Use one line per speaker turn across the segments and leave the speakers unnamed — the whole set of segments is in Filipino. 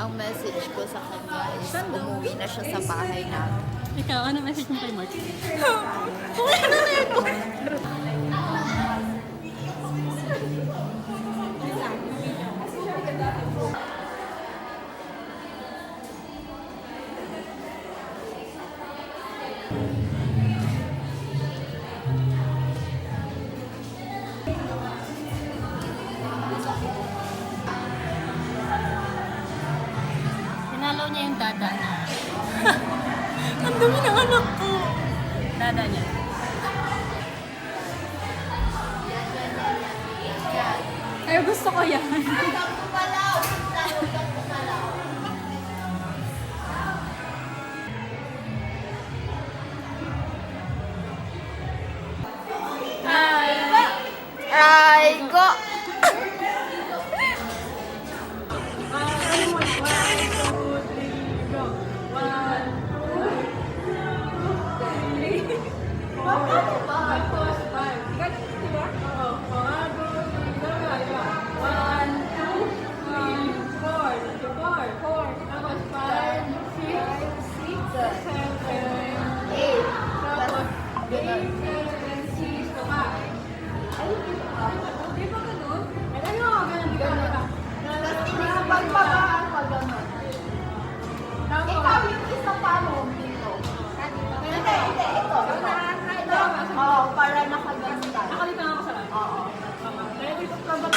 ang message ko sa kanya is umuwi na siya sa bahay namin.
Ikaw, ano message mo kay Mark? Pinalaw niya yung dada niya. Ang dumi ng anak ko. Dada niya. Ay, gusto ko yan.
Ay, ko!
Ikaw yung isa pa mo dito. Hindi, ito. Oo, para nakaganda.
Nakalita nga ako sa lahat.
Oo.
Kaya dito ka ba?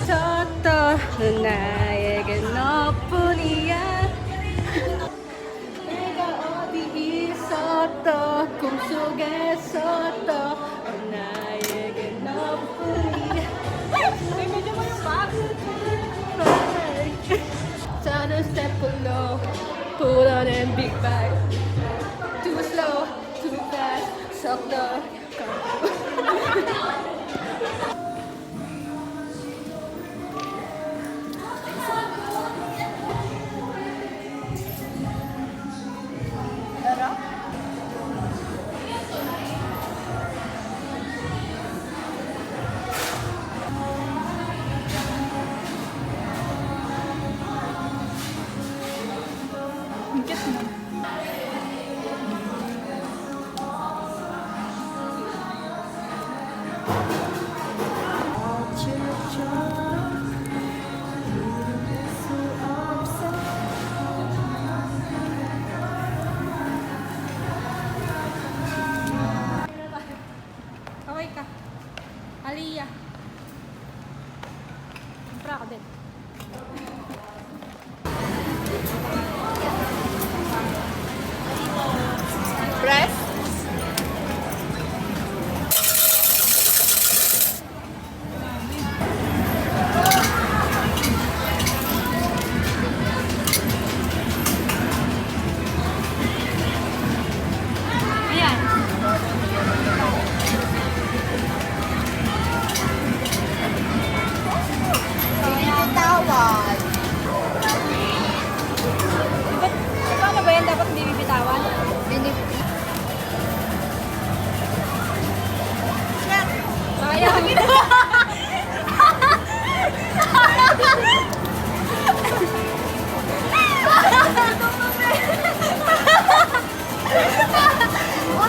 저도 나에게 너뿐이야. 내가 어디 있어도 꿈속에서도 나에게 너뿐이야. medyo mo yung bag. Turn a step below, put on a big bag. To slow, too fast, sakto. Kaway ka. Aliyah. Kumpra ako din.
Press.
Ayan.
Binibitawan.
Paano ba yan? Dapat hindi bibitawan? Sayang.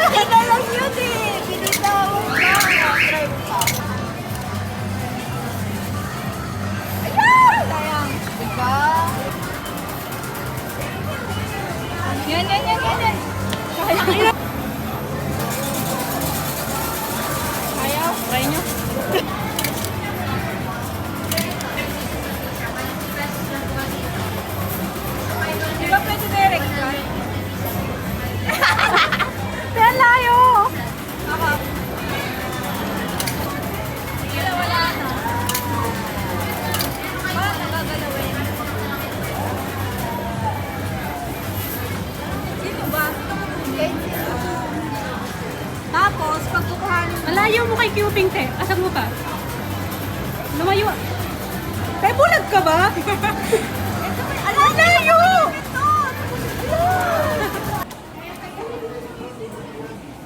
Yan na lang yun eh. Binitawan na. Try mo pa. Ayan!
Sayang.
Diba?
Yan. Sayang. Ayaw. Try nyo. Di ba pwede direct ka? Kaya layo! Ako. Sige na, wala na. Wala, nagagalawin. Sino ba? Tapos, pag kukuhanin... Malayo mo kay Cuping, te. Asam mo pa? Lumayo. Te, bulag ka ba? Malayo!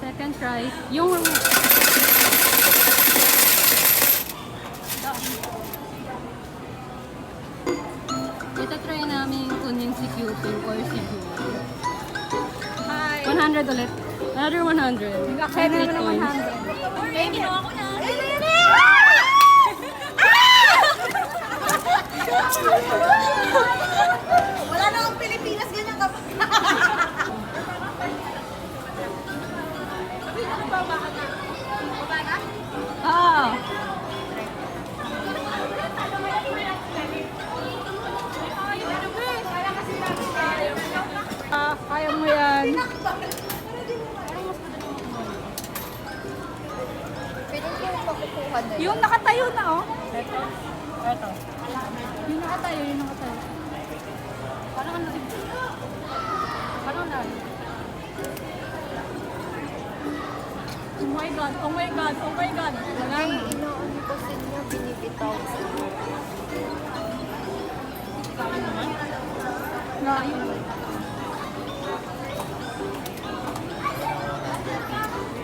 Second try. Yung... Ito try namin kunin si Cuping or si Julie. Hi! 100 ulit. Another 100. Nag-accept naman ng 100. Ay, ginawa ko na.
Wala na akong Pilipinas, ganyan ka pa.
Ah. Kaya mo yan.
Pwede ko yung pakukuha na yun.
Yung nakatayo na, oh. Ito. Yung nakatayo. Parang ano rin. Parang ano. Oh my God. Wala
Ay,
na.
inaano kasi niya, binibitaw sa iyo.
Layo.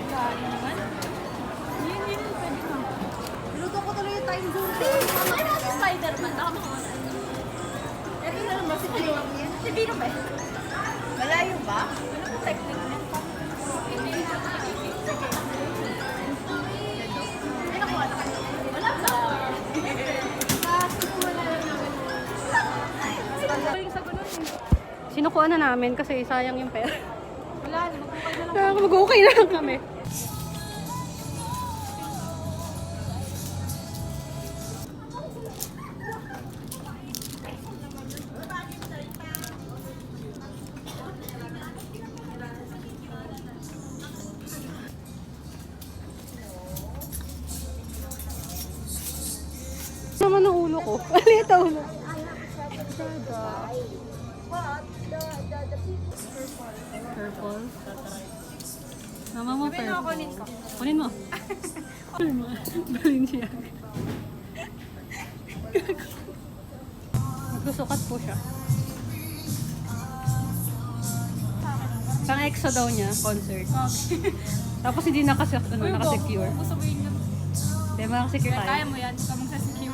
Layo naman. Yun, pwede na.
Luto ko tuloy yung time zone.
Ay, si Spider-Man. Baka makawala. Ito na lang ba si Pino? Si Pino ba?
Malayo ba?
Ano po technique niya? Ay, nakuha na kayo. Wala ba? Sinukuha na namin kasi sayang yung pera. Wala, mag-okay na lang kami. Naman ang ulo ko. Alit ang ulo. Purple. Mama mo,
Sabihin mo, kunin ko.
Kunin mo. Kunin mo. Balenciaga. Magsusukat po siya. Pang EXO daw niya, concert. Tapos hindi nakasecure.
Gusto mo yun yun.
Hindi, makasecure tayo.
Kaya mo yan. Ikaw magsasecure.